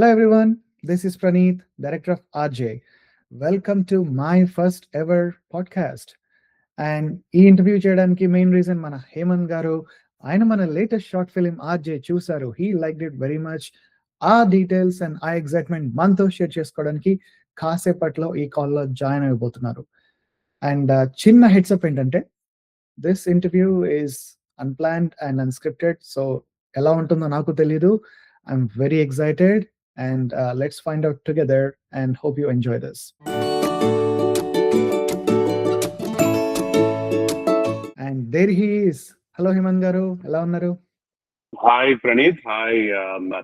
Hello everyone, this is Praneeth, Director of RJ. Welcome to my first ever podcast. And ఈ interview చేయడానికి main reason మన హేమంత్ గారు. ఆయన మన లేటెస్ట్ షార్ట్ ఫిలిం ఆర్జే చూసారు. He like it very much. ఆ details and ఆ excitement మనతో షేర్ చేసుకోవడానికి కాసేపట్లో ఈ కాల్లో జాయిన్ అయిపోతున్నారు. అండ్ చిన్న హెడ్సప్ ఏంటంటే this interview is unplanned and unscripted. So ఎలా ఉంటుందో నాకు తెలీదు. I'm very excited and let's find out together and hope you enjoy this. And there he is. Hello Hemant garu, ela unnaru? Hi Praneeth, hi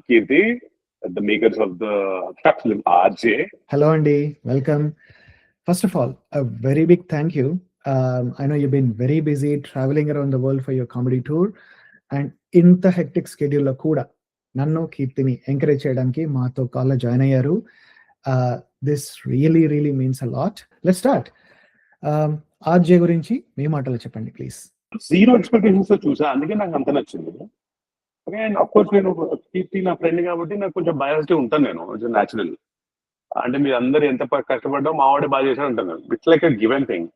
Kirti, the makers of the short film RJ. Hello Andy, welcome. First of all, a very big thank you. I know you've been very busy traveling around the world for your comedy tour, and in the hectic schedule lo kuda నన్ను కీర్తిని encourage చేయడానికి మాతో కాల్లో join అయ్యారు. This really means a lot. Let's start. RJ గురించి మీ మాటలో చెప్పండి please. Zero expectations తో చూసా, అందుకే నాకు అంత నచ్చింది. అండ్ ఆఫ్ కోర్స్ నేను కీర్తి నా ఫ్రెండ్ కాబట్టి నాకు కొంచెం బయాసిటీ ఉంటాను. నేను న్యాచురల్ అంటే మీరు అందరు ఎంత కష్టపడ్డా మా వాడే బాగా చేశారు అంటాను. It's like a given thing.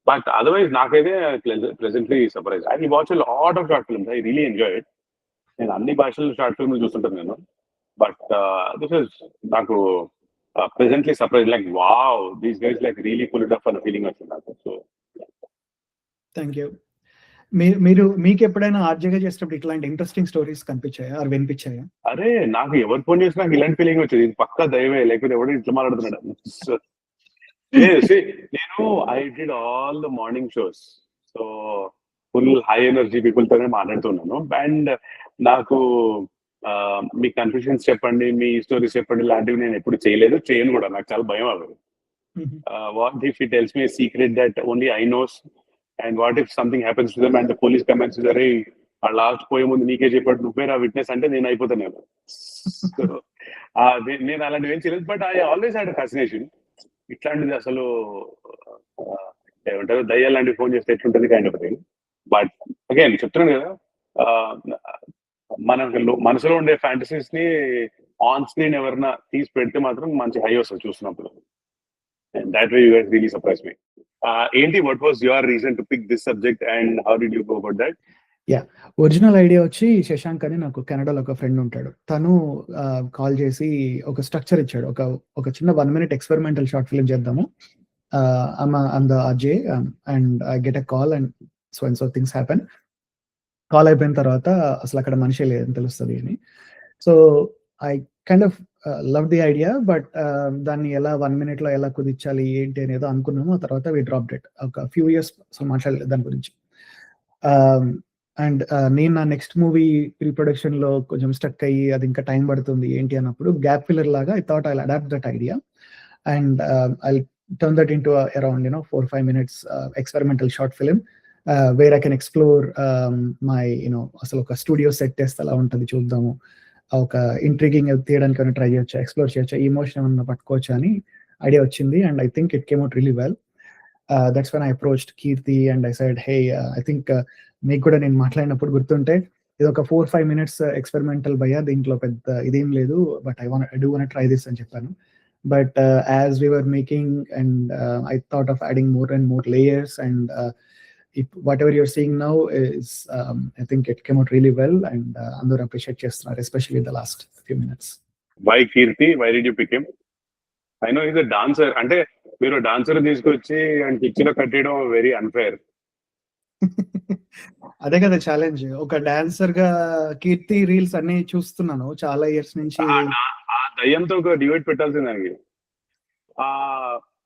But otherwise నాకైతే pleasantly surprise. I watch a lot of short films. I really enjoy it. నేను అన్ని భాషల్లో షార్ట్ ఫిల్మ్ చూస్తుంటాను నేను. బట్ దిస్ ఇస్ నాకు presently surprise. Like wow, these guys like really pull it off అన్న feeling వచ్చింది నాకు. So thank you. మీరు మీకు ఎప్పుడైనా ఆర్జేగా చేసేటప్పుడు ఇట్లాంటి ఇంట్రెస్టింగ్ స్టోరీస్ కనిపించాయా ఆర్ వినిపించాయా? అరే నాకు ఎవరు ఫోన్ చేసినా నాకు ఇలాంటి ఫీలింగ్ వచ్చేది. ఇది పక్కా దైవే, లేకపోతే ఎవడో ఇట్లా మాట్లాడుతున్నాడు. నేను I did all the morning shows. So full high energy people తోనే మాట్లాడుతున్నాను. అండ్ నాకు మీ కన్ఫ్యూషన్స్ చెప్పండి, మీ స్టోరీస్ చెప్పండి లాంటివి నేను ఎప్పుడు చేయలేదు, చేయను కూడా. నాకు చాలా భయం అవి. What if he tells me secret that only I knows, and what if something happens to them and the police comments are a last పోయే ముందు నీకే చెప్పాడు, నువ్వే నా విట్నెస్ అంటే నేను అయిపోతాను. నేను అలాంటివి ఏం చేయలేదు. But I always had fascination. ఇట్లాంటిది అసలు ఏమంటారు, దయ్యాలు లాంటివి ఫోన్ చేస్తే ఎట్లుంటుంది kind of thing. But again చెప్తున్నాను కదా, మన మనసులో ఉండే ఫ్యాంటసీస్ ని ఆన్ స్క్రీన్ ఎవరైనా తీసి పెడితే మాత్రం మంచి హై వస్తుంది చూస్తున్నప్పుడు. And that way you guys really surprise me. ఏంటి, what was your reason to pick this subject and how did you go about that? Yeah, original idea వచ్చి శశాంక్ అని నాకు కెనడాలో ఒక ఫ్రెండ్ ఉంటాడు. తను కాల్ చేసి ఒక స్ట్రక్చర్ ఇచ్చాడు. ఒక చిన్న 1 minute ఎక్స్పెరిమెంటల్ షార్ట్ ఫిల్మ్ చేద్దాము. I'm the RJ and I get a call and so things happen. Call అయిపోయిన తర్వాత అసలు అక్కడ మనిషి లేదని తెలుస్తుంది అని. So I kind of love the idea. But దాన్ని ఎలా 1 minute లో ఎలా కుదించాలి ఏంటి అనేదో అనుకున్నాము. ఆ తర్వాత వి డ్రాప్ డెట్. ఒక ఫ్యూ ఇయర్స్ అసలు మాట్లాడలేదు దాని గురించి. అండ్ నేను నా నెక్స్ట్ మూవీ ప్రీ ప్రొడక్షన్ లో కొంచెం స్టక్ అయ్యి అది ఇంకా టైం పడుతుంది ఏంటి అన్నప్పుడు గ్యాప్ ఫిల్లర్ లాగా I thought I adapt that idea and I turn that into around 4-5 minutes experimental short film where I can explore my అసలు ఒక స్టూడియో సెట్ చేస్తే అలా ఉంటుంది చూద్దాము, ఒక ఇంట్రిగింగ్ తీయడానికి ఏమైనా ట్రై చేయొచ్చా, ఎక్స్ప్లోర్ చేయొచ్చా, ఇమోషన్ ఏమన్నా పట్టుకోవచ్చా అని ఐడియా వచ్చింది. And I think it came out really well. That's when I approached Keerthi and I said hey, I think మీకు కూడా నేను మాట్లాడినప్పుడు గుర్తుంటే ఇది ఒక 4-5 minutes ఎక్స్పెరిమెంటల్ భయ్యా, దీంట్లో పెద్ద ఇదేం లేదు, but I do want try this అని చెప్పాను. But as we were making and I thought of adding more and more layers and whatever you're seeing now is I think it came out really well and andaru appreciate chestunaru, especially the last few minutes. Why Kirti? Why did you pick him? I know he's a dancer. Ante మీరు dancer తీసుకొచ్చి and picture కట్టేయడం very unfair. అదే కదా challenge. ఒక dancer గా కీర్తి reels అన్ని చూస్తున్నాను చాలా years నుంచి. ఆ దయ్యంతో ఒక డివైడ్ పెట్టాల్సింది దానికి.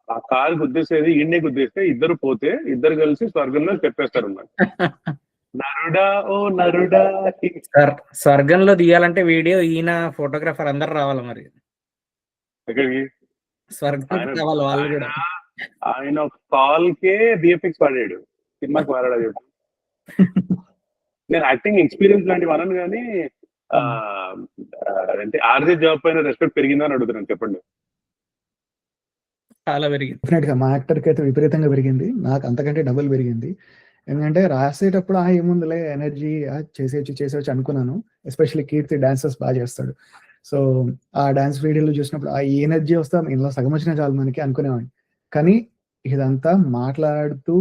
ఆ కారు గుద్దేసేది ఈయన్నే గుద్దేస్తే ఇద్దరు పోతే ఇద్దరు కలిసి స్వర్గంలో చెప్పేస్తారు అన్నమాట. నరుడా ఓ నరుడా. స్వర్గంలో తీయాలంటే వీడియో ఈయన ఫోటోగ్రాఫర్ అందరు రావాలి. మరి ఎక్కడికి స్వర్గం రావాలి వాళ్ళు కూడా. ఆయన కాల్ కే బిఎఫ్ఎక్స్ పాడాడు, సినిమాకి పాడాడు చెప్పు. నేను యాక్టింగ్ ఎక్స్పీరియన్స్ లాంటివి అనను కానీ అంటే ఆర్జే జాబ్ పైన రెస్పెక్ట్ పెరిగిందా అని అడుగుతున్నాను, చెప్పండి. చాలా పెరిగింది. డెఫినెట్ గా మా యాక్టర్ కి అయితే విపరీతంగా పెరిగింది. నాకు అంతకంటే డబుల్ పెరిగింది. ఎందుకంటే రాసేటప్పుడు ఏముందిలే ఎనర్జీ చేసేయచ్చు అనుకున్నాను. ఎస్పెషల్లీ కీర్తి డాన్సర్స్ బాగా చేస్తాడు. సో ఆ డాన్స్ వీడియోలో చూసినప్పుడు ఆ ఎనర్జీ వస్తే ఇందులో సగం వచ్చినా చాలు మనకి అనుకునేవాడిని. కానీ ఇదంతా మాట్లాడుతూ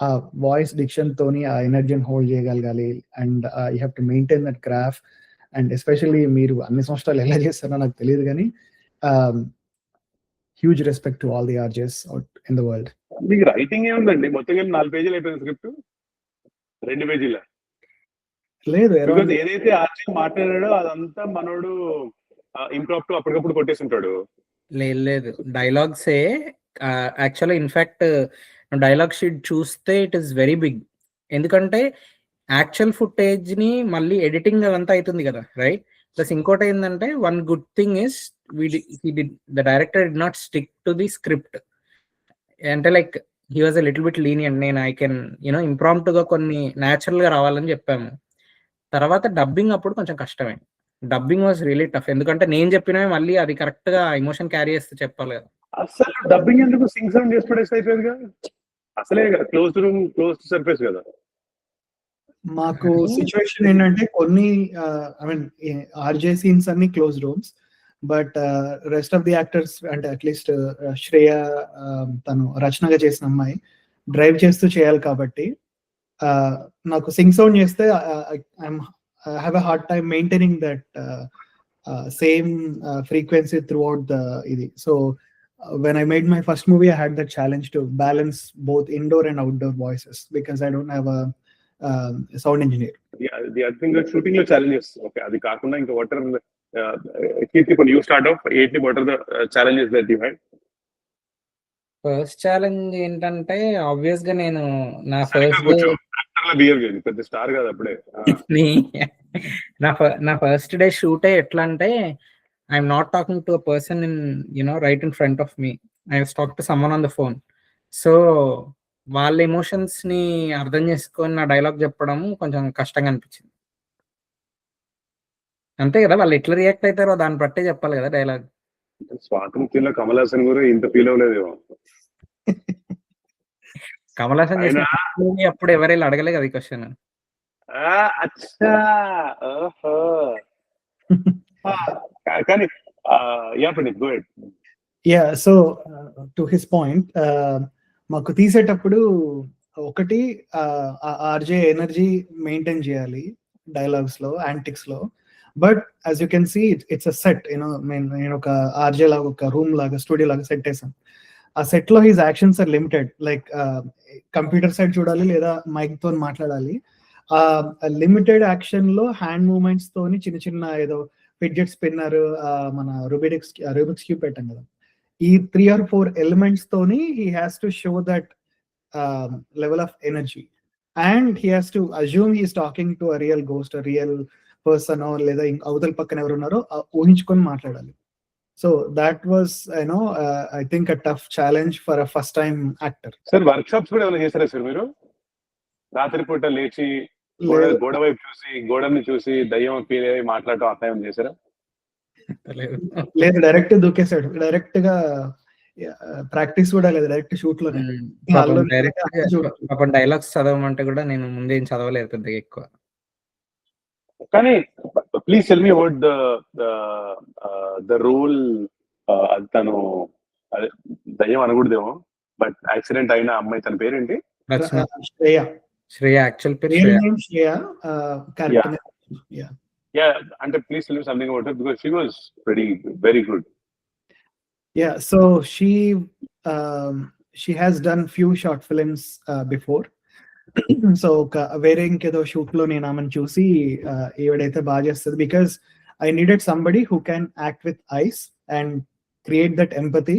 ఆ వాయిస్ డిక్షన్ తోని ఆ ఎనర్జీని హోల్డ్ చేయగలగాలి. And you have to maintain that craft. And especially మీరు అన్ని సంవత్సరాలు ఎలా చేస్తారో నాకు తెలియదు కానీ huge respect to all the RJs out in the world. మీకు రైటింగ్ ఏముందండి? మొత్తం 4 పేజీలు అయిపోయింది స్క్రిప్ట్, 2 పేజీల. లేదు బికాజ్ ఏదైతే ఆర్జీ మాట్లాడాడో అదంతా మనోడు ఇంప్రాంప్టు అప్పటికప్పుడు కొట్టేస్తుంటాడు. లేదు డైలాగ్సే యాక్చువల్గా ఇన్ఫాక్ట్ డైలాగ్ షీట్ చూస్తే ఇట్ ఈస్ వెరీ బిగ్. ఎందుకంటే యాక్చువల్ ఫుటేజ్ ని మళ్ళీ ఎడిటింగ్ అదంతా అవుతుంది కదా, రైట్? ప్లస్ ఇంకోటి ఏంటంటే one good thing is the director did not stick to the script. అంటే like he was a little bit lenient. నేను ఐ కెన్ ఇంప్రాంప్ట్ గా కొన్ని న్యాచురల్ గా రావాలని చెప్పాము. తర్వాత డబ్బింగ్ అప్పుడు కొంచెం కష్టమే. Dubbing was really tough. ఎందుకంటే నేను చెప్పినవి మళ్ళీ అది కరెక్ట్ గా ఎమోషన్ క్యారీ చేస్తే చెప్పాలి కదా. అసలు డబ్బింగ్ ఎందుకు సింగ్ సౌండ్ చేసి పడేస్తే అయిపోయింది కదా, అసలే క్లోజ్ రూమ్ క్లోజ్ సర్ఫేస్ కదా. మాకు సిచ్యువేషన్ ఏంటంటే కొన్ని ఐ మీన్ ఆర్జే సీన్స్ అన్ని close rooms, but rest of the actors అంటే అట్లీస్ట్ శ్రేయ తను రచనగా చేసిన అమ్మాయి డ్రైవ్ చేస్తూ చేయాలి కాబట్టి నాకు సింగ్ సౌండ్ చేస్తే I have a hard time maintaining that same frequency throughout the ఇది. So when I made my first movie, I had that challenge to balance both indoor and outdoor voices because I don't have a sound engineer. The other thing that shooting lo challenges, okay, adi kaakunda inka what are Keerthi, when you start off, what are the challenges that you had? First challenge ఏంటంటే obvious గా నేను నా first పెద్ద star కాదు అప్పుడే. నా first day shoot ఎట్లా అంటే I'm not talking to a person in right in front of me. I talk to someone on the phone. So వాళ్ళ ఎమోషన్స్ ని అర్థం చేసుకొని నా డైలాగ్ చెప్పడం కొంచెం కష్టంగా అనిపించింది. అంతే కదా, వాళ్ళు ఎట్లా రియాక్ట్ అవుతారో దాన్ని బట్టే చెప్పాలి కదా డైలాగ్. స్వాతంత్ర్యంలో కమల్ హాసన్ కూడా ఇంత ఫీల్ అవ్వలేదేమో. కమల్ హాసన్ చేసిన అప్పుడు ఎవరైనా అడగలే కదా ఈ క్వశ్చన్. కానీ సో టు హిస్ పాయింట్, మాకు తీసేటప్పుడు ఒకటి ఆర్జే ఎనర్జీ మెయింటైన్ చేయాలి డైలాగ్స్ లో, యాంటిక్స్ లో. But as you can see it's a set. నేను ఒక ఆర్జే లాగా ఒక రూమ్ లాగా స్టూడియో లాగా సెట్ వేసాను. ఆ సెట్ లో his actions are limited. Like computer side చూడాలి లేదా మైక్ తో మాట్లాడాలి. లిమిటెడ్ యాక్షన్ లో హ్యాండ్ మూవ్మెంట్స్ తోని చిన్న చిన్న ఏదో ఫిడ్జెట్ స్పిన్నర్, మన రూబిక్స్ క్యూబ్ పెట్టాం కదా, ఈ 3 or 4 ఎలిమెంట్స్ తోని he has to show that level of energy. And he has to assume he is talking to a real ghost, a real person, లేదా అవతల పక్కన ఎవరున్నారో ఊహించుకొని మాట్లాడాలి. So that was I think a tough challenge for a first time actor. Sir work shops కూడా ఏమైనా చేశారా sir మీరు? రాత్రిపూట లేచి గోడ వైపు చూసి, గోడని చూసి దయ్యం ఫీల్ అయ్యి మాట్లాడటం అట్లా ఏమైనా చేశారా? లేదు, డైరెక్ట్ దూకేశాడు. డైరెక్ట్ గా ప్రాక్టీస్ కూడా లేదు, డైరెక్ట్ షూట్ లో. డైలాగ్స్ చదవమంటే కూడా నేను ముందేం చదవలేదు పెద్దగా ఎక్కువ. కానీ please tell me about the role. తను దయ్యం అనకూడదేమో, బట్ యాక్సిడెంట్ అయిన అమ్మాయి, తన పేరేంటి? శ్రేయ. శ్రేయ యాక్చువల్ పేరు Shreya. Yeah, and please tell me something about her because she was very good. Yeah, so she has done few short films before. So వేరే ఇంకేదో shoot లో నేను ఆమెను చూసి ఏవడైతే బాగా చేస్తుంది, because I needed somebody who can act with ice and create that empathy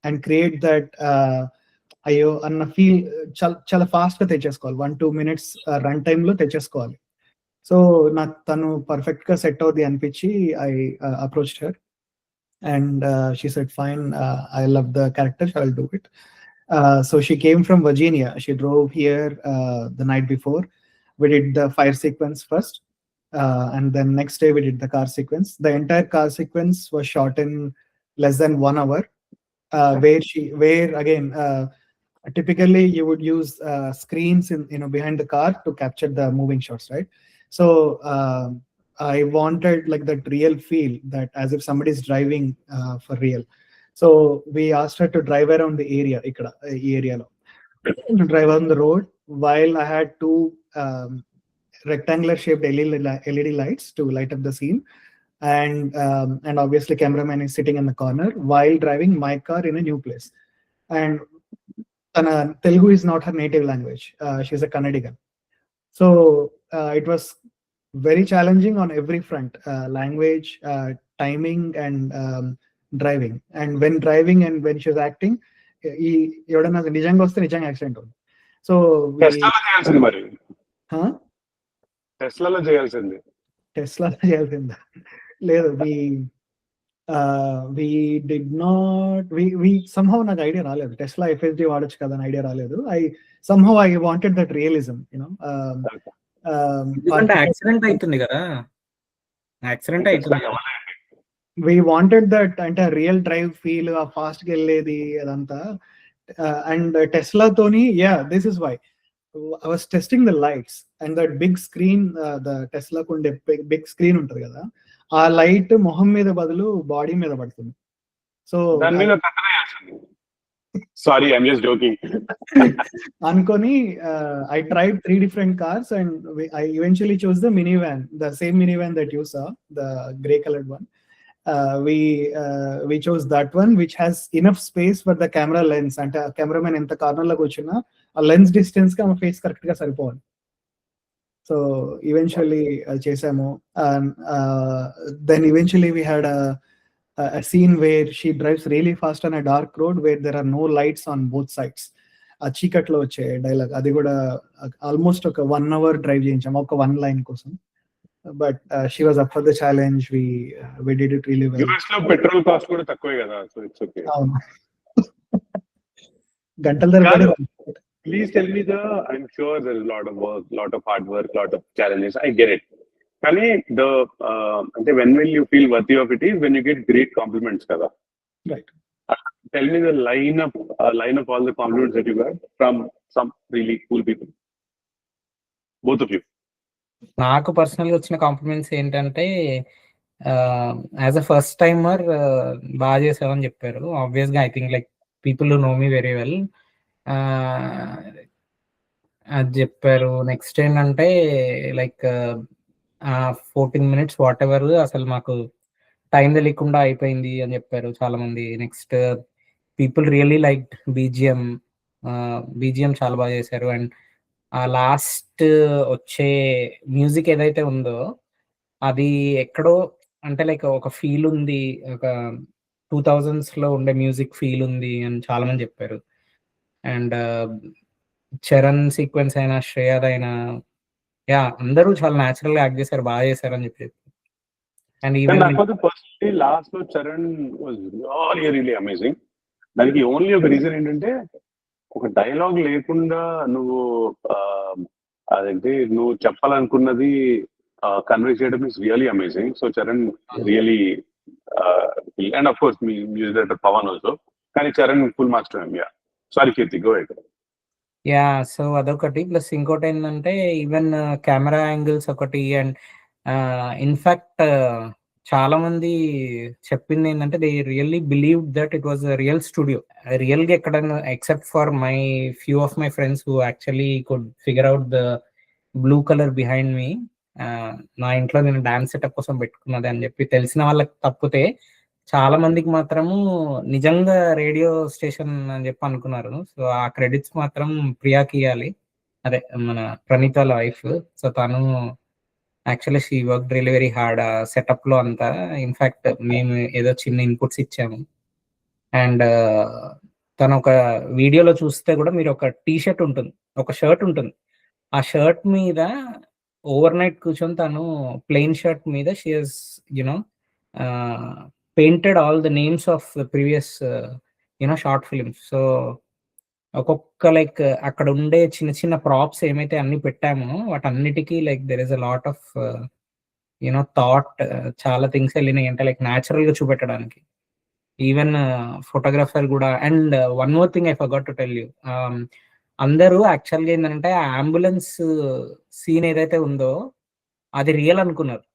and create that అయ్యో అన్న ఫీల్ చాలా ఫాస్ట్ గా తెచ్చేసుకోవాలి. 1-2 minutes రన్ టైమ్ లో తెచ్చేసుకోవాలి. సో నాకు తను పర్ఫెక్ట్ గా సెట్ అవుద్ది అనిపించి I approached her and she said fine, I love the character, I will do it. So she came from Virginia. She drove here the night before. We did the fire sequence first, and then next day we did the car sequence. The entire car sequence was shot in less than 1 hour. Where again, typically you would use screens in behind the car to capture the moving shots, right? So I wanted like that real feel, that as if somebody is driving for real. So we asked her to drive around the area, ikkada ee area lo drive on the road, while I had two rectangular shaped LED lights to light up the scene, and obviously cameraman is sitting in the corner while driving my car in a new place. And Telugu is not her native language. She's a Kannadigan. So it was very challenging on every front, language, timing, and driving. And when driving and when she was acting, ఎవడన్నా నిజంగా వస్తే నిజంగా accident ఉంది. So టెస్లాలో చేయాల్సింది మరి, టెస్లాలో చేయాల్సింది. టెస్లాలో చేయాల్సిందా? లేదు, we did not, we somehow నాకు ఐడియా రాలేదు, టెస్లా FSD వాడొచ్చు కదా అని ఐడియా రాలేదు. I wanted that realism, you know. Accident అవుతుంది కదా, యాక్సిడెంట్ అవుతుంది. We wanted that అంటే రియల్ డ్రైవ్ ఫీల్, ఆ ఫాస్ట్ గా వెళ్ళేది అదంతా. అండ్ టెస్లా తోని this is why I was testing the lights and that big screen, the Tesla kunde big screen ఉంటది కదా, ఆ లైట్ మొహం మీద బదులు బాడీ మీద పడుతుంది. సో దాని మీద సారీ ఐఎమ్ జస్ట్ జోకింగ్ అనుకొని I tried 3 different cars and I eventually chose the minivan, the same minivan that you saw, the gray colored one. We chose that one which has enough space for the camera lens, అంటే cameraman ఎంత corner లో కూర్చున్నా ఆ lens distance కి ఆమె face correct గా సరిపోవాలి. So eventually చేసాము. Then eventually we had a scene where she drives really fast on a dark road where there are no lights on both sides. ఆ చీకట్లో వచ్చే డైలాగ్, అది కూడా ఆల్మోస్ట్ ఒక 1 hour డ్రైవ్ చేయించాము ఒక 1 line కోసం. But she was up for the challenge. We did it really well. US లో పెట్రోల్ కాస్ట్ కూడా తక్కువే కదా, సో ఇట్స్ ఓకే. గంటల తరబడి. Please tell me I'm sure there is a lot of work, lot of hard work, lot of challenges. I get it. కానీ when will you feel worthy of it is when you get great compliments kada. Right. Tell me the line of all the compliments that you got from some really cool people. Both of you. నాకు పర్సనల్గా వచ్చిన compliments ఏంటంటే, as a first timer బాగా చేసావని చెప్పారు. ఆబ్వియస్గా I think like people who know me very well అది చెప్పారు. నెక్స్ట్ ఏంటంటే లైక్ 14 minutes వాట్ ఎవర్ అసలు మాకు టైం తెలియకుండా అయిపోయింది అని చెప్పారు చాలా మంది. Next people really like BGM చాలా బాగా చేశారు. అండ్ ఆ లాస్ట్ వచ్చే మ్యూజిక్ ఏదైతే ఉందో అది ఎక్కడో అంటే లైక్ ఒక ఫీల్ ఉంది, ఒక 2000s లో ఉండే మ్యూజిక్ ఫీల్ ఉంది అని చాలా మంది చెప్పారు. అండ్ చరణ్ సీక్వెన్స్ అయినా శ్రేయాదైనా అందరూ చాలా న్యాచురల్ గా యాక్ట్ చేశారు, బాగా చేశారు అని చెప్పి. అండ్ ఈవెన్ పర్సనలీ లాస్ట్ లో చరణ్ వాజ్ రియల్లీ అమేజింగ్. దానికి ఓన్లీ ఒక రీజన్ ఏంటంటే ఒక డైలాగ్ లేకుండా నువ్వు అదంటే నువ్వు చెప్పాలనుకున్నది కన్వే చేయడం is really amazing. So Charan really and of course మీ మ్యూజిక్ డైరెక్టర్ పవన్ ఆల్సో, కానీ Charan full master. Sorry Keerthi, go ahead. So అదొకటి. ప్లస్ ఇంకోటి ఏంటంటే ఈవెన్ కెమెరా యాంగిల్స్ ఒకటి. అండ్ ఇన్ఫాక్ట్ చాలా మంది చెప్పింది ఏంటంటే they really believe that it was a real studio. Real గా ఎక్కడైనా except for my few of my friends who actually could figure out the blue colour behind మీ. నా ఇంట్లో నేను డాన్స్ సెటప్ కోసం పెట్టుకున్నది అని చెప్పి తెలిసిన వాళ్ళకి తప్పితే చాలా మందికి మాత్రము నిజంగా రేడియో స్టేషన్ అని చెప్పి అనుకున్నారు. సో ఆ క్రెడిట్స్ మాత్రం ప్రియాకి ఇవ్వాలి, అదే మన ప్రణీత వైఫ్. సో తను actually she work really very hard setup లో అంతా. ఇన్ఫాక్ట్ మేము ఏదో చిన్న ఇన్పుట్స్ ఇచ్చాము. అండ్ తను ఒక వీడియోలో చూస్తే కూడా మీరు ఒక టీషర్ట్ ఉంటుంది, ఒక షర్ట్ ఉంటుంది, ఆ షర్ట్ మీద ఓవర్ నైట్ కూర్చొని తను ప్లెయిన్ షర్ట్ మీద she has you know painted all the names of the previous short films. So ఒక్కొక్క లైక్ అక్కడ ఉండే చిన్న చిన్న ప్రాప్స్ ఏమైతే అన్ని పెట్టామో వాటన్నిటికీ like there is a lot of thought, చాలా థింగ్స్ వెళ్ళినాయి అంటే లైక్ న్యాచురల్ గా చూపెట్టడానికి. ఈవెన్ ఫోటోగ్రాఫర్ కూడా. And one more thing I forgot to tell you, అందరూ యాక్చువల్గా ఏంటంటే ఆ అంబులెన్స్ సీన్ ఏదైతే ఉందో అది రియల్ అనుకున్నారు.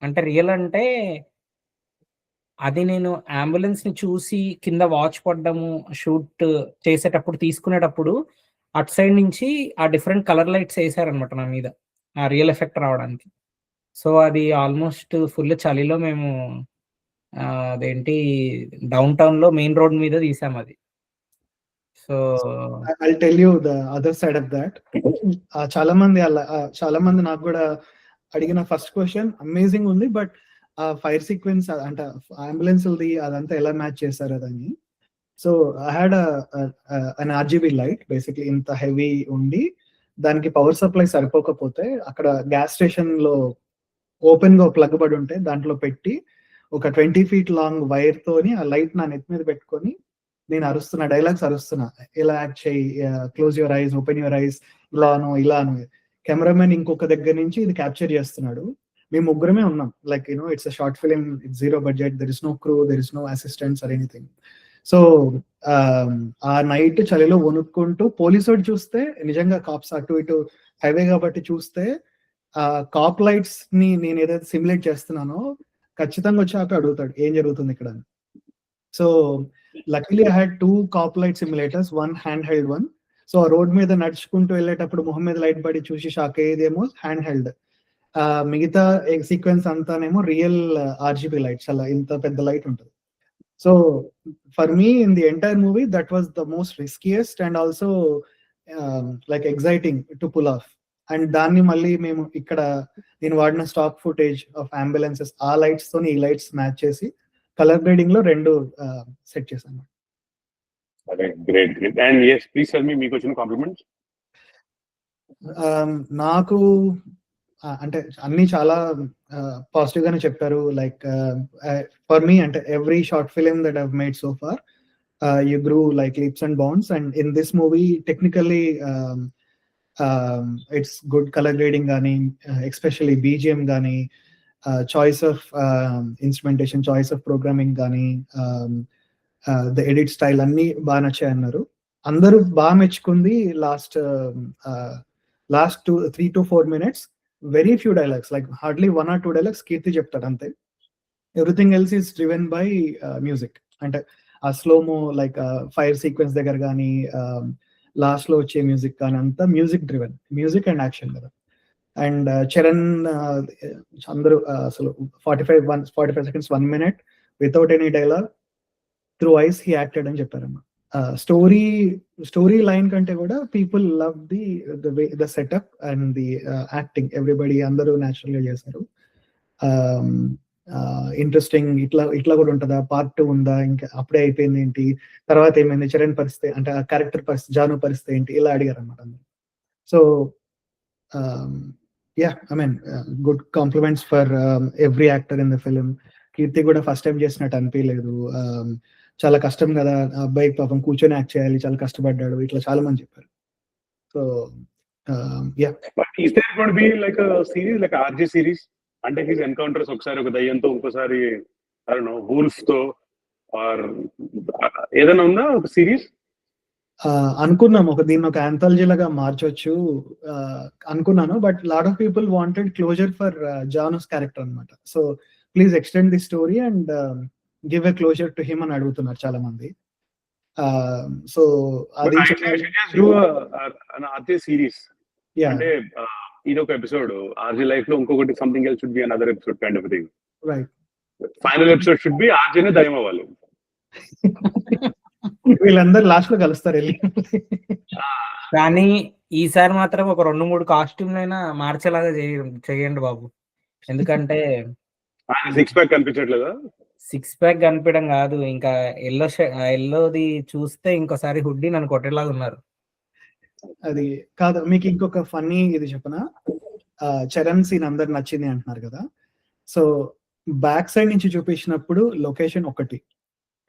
అంటే రియల్ అంటే అది నేను అంబులెన్స్‌ని చూసి కింద వాచ్ పడ్డము, షూట్ చేసేటప్పుడు తీసుకునేటప్పుడు అటు సైడ్ నుంచి ఆ డిఫరెంట్ కలర్ లైట్స్ ఏసారనమాట నా మీద. ఆ రియల్ ఎఫెక్ట్ రావడానికి. సో, అది ఆల్మోస్ట్ ఫుల్ చలిలో మేము అదేంటి డౌన్ టౌన్‌లో మెయిన్ రోడ్ మీద తీసామది. So, I'll tell you the other side of that. చాలా మంది నాకు కూడా అడిగిన ఫస్ట్ క్వశ్చన్ అమేజింగ్ ఉంది. బట్ ఆ ఫైర్ సీక్వెన్స్ అంటే అంబులెన్స్‌లది అదంతా ఎలా మ్యాచ్ చేశారు అదని. So I had an RGB light basically ఇంత హెవీ ఉండి దానికి పవర్ సప్లై సరిపోకపోతే అక్కడ గ్యాస్ స్టేషన్‌లో ఓపెన్‌గా ప్లగ్ పడి ఉంటే దాంట్లో పెట్టి ఒక 20 ఫీట్ లాంగ్ వైర్ తోని ఆ లైట్ నా నెత్తి మీద పెట్టుకొని నేను అరుస్తున్నా, డైలాగ్స్ అరుస్తున్నా. ఇలా యాక్ట్ చేయి, close your eyes, open your eyes, ఇలా అను. కెమెరామెన్ ఇంకొక దగ్గర నుంచి ఇది క్యాప్చర్ చేస్తున్నాడు. మేము ముగ్గురమే ఉన్నాం. Like it's a short film, it's zero budget, there is no crew, there is no assistants or anything. So ఆ నైట్ చలిలో వణుక్కుంటూ పోలీసోడు చూస్తే నిజంగా కాప్స్ అటు ఇటు హైవే కాబట్టి చూస్తే కాప్ లైట్స్ ని నేను ఏదైతే సిమ్యులేట్ చేస్తున్నానో ఖచ్చితంగా వచ్చి ఆపి అడుగుతాడు ఏం జరుగుతుంది ఇక్కడ అని. So luckily I had 2 cop light simulators, one hand held one. So ఆ రోడ్ మీద నడుచుకుంటూ వెళ్ళేటప్పుడు మొహం మీద లైట్ పడి చూసి షాక్ అయ్యేదేమో హ్యాండ్ హెల్డ్. మిగతా సీక్వెన్స్ అంతానేమో రియల్ ఆర్జీబీ లైట్స్, అలా ఇంత పెద్ద లైట్ ఉంటుంది. So for me in the entire movie that was the most riskiest and also like exciting to pull off. And దాన్ని మళ్ళీ మేము ఇక్కడ నేను వాడిన స్టాక్ ఫుటేజ్ ఆఫ్ అంబులెన్సెస్ ఆ లైట్స్ తో ఈ లైట్స్ మ్యాచ్ చేసి కలర్ గ్రేడింగ్ లో 2 సెట్ చేశాను. Great. And yes, please tell మీ మీకు వచ్చిన కాంప్లిమెంట్స్. నాకు అంటే అన్ని చాలా పాజిటివ్ గానే చెప్పారు. లైక్ ఫర్ మీ అంటే every short film that I've made so far you grew like leaps and bounds, and in this movie technically it's good color grading gaani, especially BGM gaani, choice of instrumentation, choice of programming gaani, the edit style anni baa nachayi annaru. Andaru baa mechukundi. last 3 to 4 minutes very few dialogues, like hardly 1 or 2 dialogues Kirti చెప్తాడు అంతే. Everything else is driven by music. అంటే ఆ slow-mo like fire sequence దగ్గర కానీ last లో వచ్చే music కానీ అంతా music driven, music and action కదా. అండ్ చరణ్ అందరూ అసలు 45 seconds 1 minute without any dialogue through ice he acted అని చెప్పారమ్మా. స్టోరీ లైన్ కంటే కూడా people love the setup and the acting. Everybody అందరూ న్యాచురల్ గా చేశారు. ఇంట్రెస్టింగ్, ఇట్లా కూడా ఉంటుందా, పార్ట్ 2 ఉందా, ఇంకా అప్పుడే అయిపోయింది ఏంటి, తర్వాత ఏమైంది, చరణ్ పరిస్థితి అంటే ఆ క్యారెక్టర్ పరిస్థితి, జాను పరిస్థితి ఏంటి, ఇలా అడిగారు అనమాట అందరు. So yeah I mean good compliments for every actor in the film. Keerthi కూడా ఫస్ట్ టైం చేసినట్టు అనిపించలేదు. చాలా కష్టం కదా అబ్బాయి, పాపం కూర్చొని యాక్ట్ చేయాలి, చాలా కష్టపడ్డాడు, ఇట్లా చాలా మంది చెప్పారు. So yeah. Is there going to be like a series, like RJ series? అంటే హిస్ ఎన్కౌంటర్స్ ఒకసారి ఒక దయ్యంతో, ఇంకోసారి ఐ డోంట్ నో వూల్ఫ్ తో, ఆర్ ఏదైనా ఉందా ఒక సిరీస్? అనుకున్నాం దీన్ని ఒక ఆంథాలజీ లాగా మార్చొచ్చు అనుకున్నాను. But lot of people wanted closure for Jano's character అనమాట. So please extend the story and give a closure to him అని అడుగుతున్నారు చాలా మంది. సో అది అదే సిరీస్ అంటే ఇది ఒక ఎపిసోడ్, ఆర్జీ లైఫ్ లో ఇంకొకటి something else should be another episode kind of thing. Right. Final episode should be ఆర్జీనే దయ్యం అవ్వాలి. వీళ్ళందరూ లాస్ట్ లో కలుస్తారు వెళ్ళి. కానీ ఈసారి మాత్రం ఒక 2-3 కాస్ట్యూమ్లైనా మార్చేలాగా చేయండి బాబు. ఎందుకంటే 6 ప్యాక్ కనిపించట్లేదా? 6 ప్యాక్ కనిపించడం కాదు, ఇంకా ఎల్లోది చూస్తే ఇంకోసారి హుడ్డీ నన్ను కొట్టేలాగా ఉన్నారు. అది కాదు. మీకు ఇంకొక ఫన్నీ ఇది చెప్పనా, చరణ్ సీన్ అందరు నచ్చింది అంటున్నారు కదా. సో బ్యాక్ సైడ్ నుంచి చూపించినప్పుడు లొకేషన్ ఒకటి,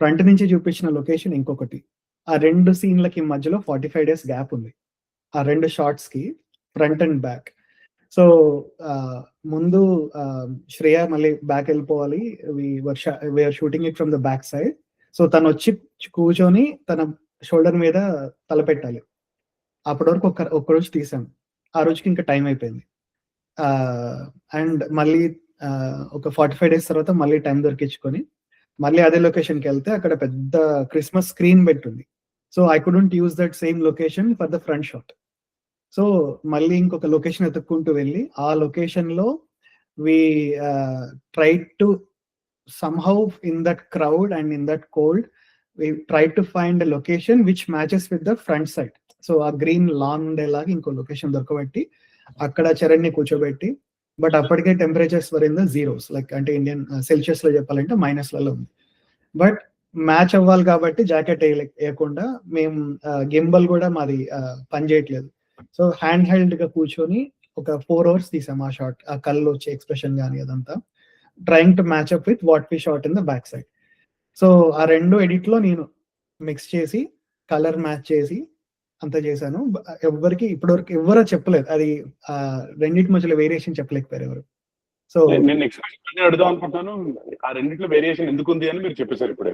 ఫ్రంట్ నుంచి చూపించిన లొకేషన్ ఇంకొకటి. ఆ 2 సీన్లకి మధ్యలో 45 days గ్యాప్ ఉంది. ఆ 2 షార్ట్స్ కి ఫ్రంట్ అండ్ బ్యాక్. సో ముందు శ్రేయ మళ్ళీ బ్యాక్ వెళ్ళిపోవాలి, we're shooting it from the back side. So తను వచ్చి కూర్చొని తన షోల్డర్ మీద తల పెట్టాలి. అప్పటి వరకు ఒక్క రోజు తీసాం. ఆ రోజుకి ఇంకా టైం అయిపోయింది. అండ్ మళ్ళీ ఒక 45 days తర్వాత మళ్ళీ టైం దొరికించుకొని మళ్ళీ అదే లొకేషన్కి వెళ్తే అక్కడ పెద్ద క్రిస్మస్ స్క్రీన్ పెట్టుంది. So I couldn't use that same location for the front shot. So మళ్ళీ ఇంకొక లొకేషన్ ఎత్తుక్కుంటూ వెళ్ళి ఆ లొకేషన్లో we try to somehow in that crowd and in that cold we tried to find a location which matches with the front side. So a green lawn ఉండేలాగా ఇంకో location దొరకబెట్టి అక్కడ చరణ్ని కూర్చోబెట్టి, బట్ అప్పటికే temperatures were in the zeros, like అంటే Indian Celsius లో చెప్పాలంటే మైనస్లలో ఉంది. But match అవ్వాలి కాబట్టి జాకెట్ వేయకుండా మేము గింబల్ కూడా మాది పని చేయట్లేదు. సో హ్యాండ్ హెల్డ్ గా కూర్చొని ఒక 4 hours తీసాం ఆ షాట్. ఆ కళ్ళు వచ్చే ఎక్స్ప్రెషన్ కానీ అదంతా trying to match up with what we shot in the back side. So ఆ 2 edit లో నేను మిక్స్ చేసి కలర్ మ్యాచ్ చేసి అంతా చేశాను. ఎవరికి ఇప్పటివరకు ఎవరో చెప్పలేదు, అది రెండింటి మధ్యలో వేరియేషన్ చెప్పలేకపోయారు ఎవరు. సో నేను నెక్స్ట్ అడుగుదాం అనుకుంటాను, ఆ రెండిట్లో వేరియేషన్ ఎందుకు ఉంది అని మీరు చెప్పేశారు ఇప్పుడే.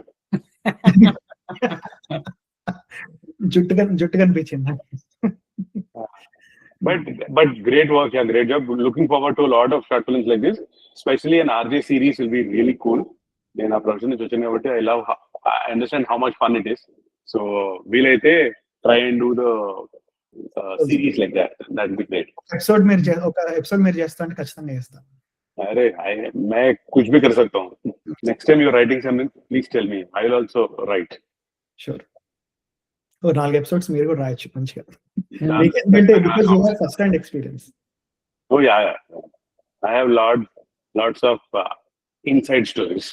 జుట్టు కనిపించింది. But great work, yeah, great job. Looking forward to a lot of short films like this, especially an RJ series will be really cool. Then our production is watching about it. I understand how much fun it is. So we'll try and do the series like that. That would be great. Episode మీరు చేస్తా అంటే ఖచ్చితంగా చేస్తాను. अरे मैं कुछ भी कर सकता हूँ. Next time you're writing something, please tell me. I will also write. Sure. 4 episodes మీరు కూడా రాయొచ్చు మంచిగా. Because you have first hand experience. Oh yeah. I have lots of inside stories.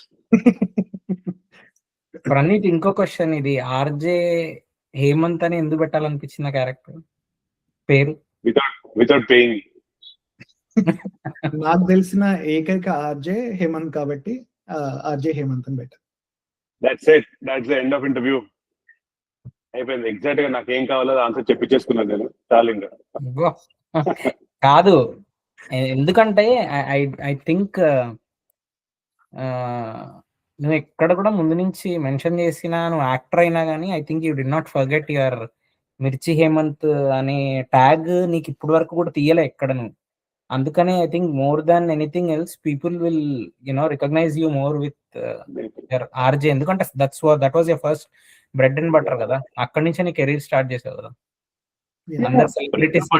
Praneeth, ఇంకో క్వశ్చన్, ఇది ఆర్జే హేమంత్ అని ఎందుకు పెట్టాలనిపించిన క్యారెక్టర్ పేరు? Without paying me. నాకు తెలిసిన ఏకైక ఆర్జే హేమంత్ కాబట్టి ఆర్జే హేమంత్ అని పెట్టా. That's it. That's the end of interview. అయిపోయింది. ఎగ్జాక్ట్ గా నాకు ఏం కావాలో ఆన్సర్ చెప్పించేసుకున్నాను నేను. చాలు ఇంకా. కాదు, ఎందుకంటే ఐ థింక్ నువ్వు ఎక్కడ కూడా ముందు నుంచి మెన్షన్ చేసినా, నువ్వు యాక్టర్ అయినా కానీ I think you did not forget your మిర్చి హేమంత్ అనే ట్యాగ్ నీకు ఇప్పటి వరకు కూడా తీయలే ఎక్కడ నువ్వు. అందుకనే I think more than anything else people will recognise you more with your RJ. ఎందుకంటే that was your first bread and butter కదా, అక్కడి నుంచి నీ కెరీర్ స్టార్ట్ చేసావు కదా. అందరు celebrities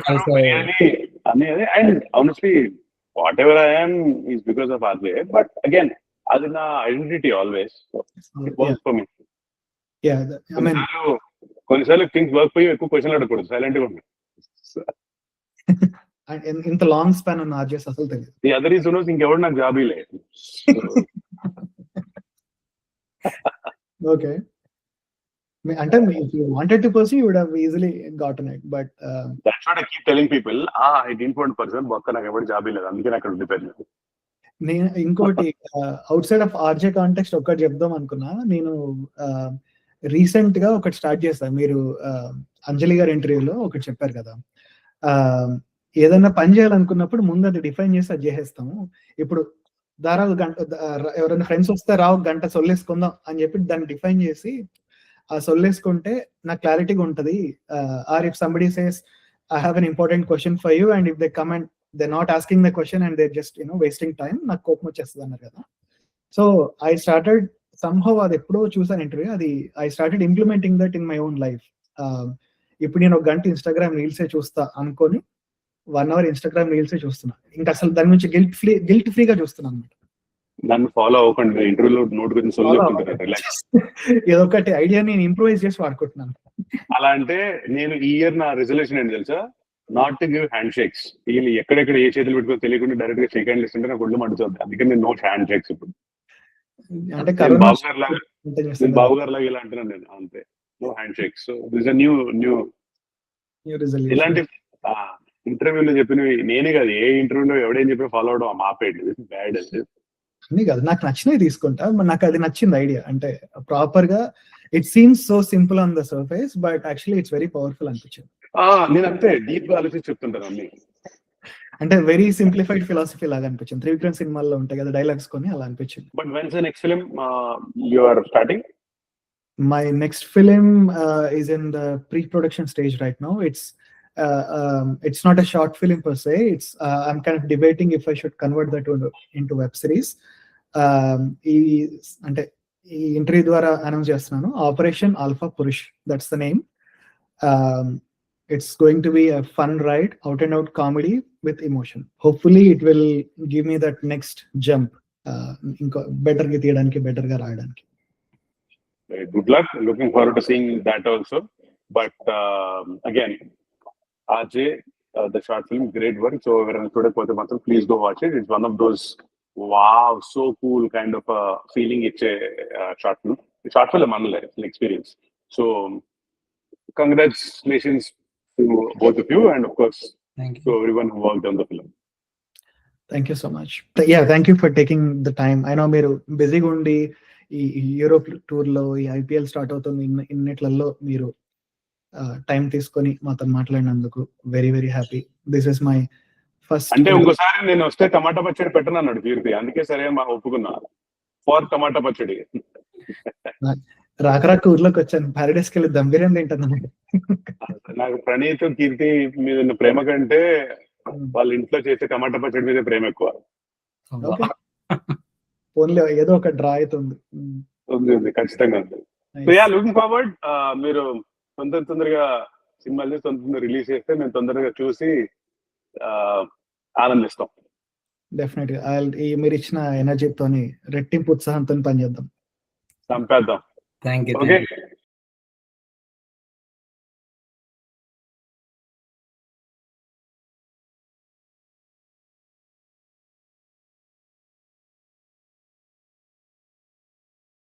and honestly whatever I am is because of RJ. But again అది నా identity always. It works for me. కొన్నిసార్లు థింగ్స్ వర్క్ ఫర్ యూ, ఎక్కువ క్వశ్చన్ అడగకూడదు, సైలెంట్ గా ఉంది. ఇంత లాంగ్ స్పాన్ ఉన్న ఆర్జేస్ అసలు తెలియదు. ది అదర్ ఈజ్ నోస్ ఇంకెవరు నాకు జాబ్ ఇలే. ఓకే, అంటే if you wanted to pursue you would have easily gotten it, but that's what I keep telling people. I didn't want person బొక్క నాకు ఎవరు job ఇలేదు, అందుకే అక్కడ ఉండిపోయాను. నేను ఇంకోటి out side of RJ context ఒకటి చెప్దాం అనుకున్నా. నేను రీసెంట్ గా ఒకటి స్టార్ట్ చేస్తాను. మీరు అంజలి గారి ఇంటర్వ్యూలో ఒకటి చెప్పారు కదా, ఏదైనా పని చేయాలనుకున్నప్పుడు ముందు అది డిఫైన్ చేసి అది చేసేస్తాము. ఇప్పుడు దారావు గంట, ఎవరైనా ఫ్రెండ్స్ వస్తే రావు గంట సొల్లేసుకుందాం అని చెప్పి దాన్ని డిఫైన్ చేసి ఆ సొల్లేసుకుంటే నాకు క్లారిటీగా ఉంటుంది. Or if somebody says I have an important question for you and if they come and they not asking the question and they just wasting time, నాకు కోపం వచ్చేస్తుంది అన్నారు కదా. సో ఐ స్టార్టెడ్ సమ్హౌ, అది ఎప్పుడో చూసాను ఇంటర్వ్యూ, అది I started implementing that in my own life. ఇప్పుడు నేను 1 గంట ఇన్స్టాగ్రామ్ రీల్సే చూస్తా అనుకొని 1 hour ఇన్స్టాగ్రామ్ రీల్సే చూస్తున్నా. ఇంకా అసలు దాని నుంచి గిల్ట్ ఫ్రీగా చూస్తున్నాను అనమాట. నన్ను ఫాలో అవ్వకండి, ఇంటర్వ్యూలో నోట్ గురించి ఏదో ఒకటి ఐడియా నేను ఇంప్రూవైజ్ చేసి వాడుకుంటున్నాను. అలా అంటే నేను ఈ ఇయర్ నా రెజల్యూషన్ ఏంటి తెలుసా, not to give hand shakes. వీళ్ళు ఎక్కడెక్కడ ఏ చేతులు పెట్టుకో తెలియకుండా డైరెక్ట్ గా షేక్ హ్యాండ్ ఇస్తుంటే నాకు ఒళ్ళు మండుతుంది. అందుకని నేను నో హ్యాండ్ షేక్స్. ఇప్పుడు అంటే బాబు గారు లాగా ఇలా అంటున్నాను నేను, అంతే. No hand shakes. So this new ఇలాంటి ఇంటర్వ్యూలో చెప్పినవి నేనే కాదు, ఏ ఇంటర్వ్యూలో ఎవడేం చెప్పి ఫాలో అవడం మాపేయండి. బ్యాడ్ అన్ని కాదు, నాకు నచ్చినవి తీసుకుంటా. నాకు అది నచ్చింది ఐడియా. అంటే ప్రాపర్ గా it seems so simple on the surface but actually it's very powerful అనిపించింది. నేను అంతే డీప్ గా ఆలోచించి చెప్తుంటాను అన్ని. అంటే వెరీ సింప్లిఫైడ్ ఫిలాసఫీ లాగా అనిపించింది. త్రివిక్రమ్ సినిమాల్లో ఉంటాయి కదా డైలాగ్స్ కొని, అలా అనిపించింది. But when's the next film you are starting? My next film is in the pre-production stage right now. It's it's not a short film per se. I'm kind of debating if I should convert that into web series. అంటే ఈ interview ద్వారా announce చేస్తున్నాను, operation alpha Purush, that's the name. It's going to be a fun ride, out and out comedy with emotion. Hopefully it will give me that next jump, inko better ga తీయడానికి, better గా రాయడానికి. Good luck, looking forward to seeing that also. But again, RJ, the short film, great work. So everyone చూడకపోతే మాత్రం please go watch it. It's one of those wow, so cool kind of a feeling. It's a short film anale, an experience. So congratulations to both of you, and of course Thank you. to everyone who worked on the film. Thank you so much. Yeah, thank you for taking the time. I know మీరు బిజీగా ఉండి ఈ Europe tour లో, ఈ IPL start అవుతుంది, ఇన్నిట్లలో మీరు time తీసుకొని మాతో మాట్లాడినందుకు very very happy. This is my first. అంటే ఇంకోసారి నేను వస్తే టమాటా పచ్చడి పెట్టను అన్నాడు కీర్తి, అందుకే సరే మా ఒప్పుకున్నా ఫర్ టమాటా పచ్చడి. రాకరాక ఊర్లోకి వచ్చాను, ప్యారడైస్కి వెళ్ళి దమ్ బిర్యానీ తింటాను. నాకు ప్రణీత్ కీర్తి మీద ఉన్న ప్రేమ కంటే వాళ్ళ ఇంట్లో చేసే టమాటా పచ్చడి మీద ప్రేమ ఎక్కువ. ఓన్లీ ఏదో ఒక డ్రా అవుతుంది. ఖచ్చితంగా ఉంది. So yeah, looking forward. మీరు తొందరగా సినిమాలు తొందరగా రిలీజ్ చేస్తే మేము తొందరగా చూసి ఆనందిస్తాం. డెఫినెట్ గా మీరు ఇచ్చిన ఎనర్జీతోని రెట్టింపు ఉత్సాహంతో పనిచేద్దాం, చంపేద్దాం. Thank you. ఓకే.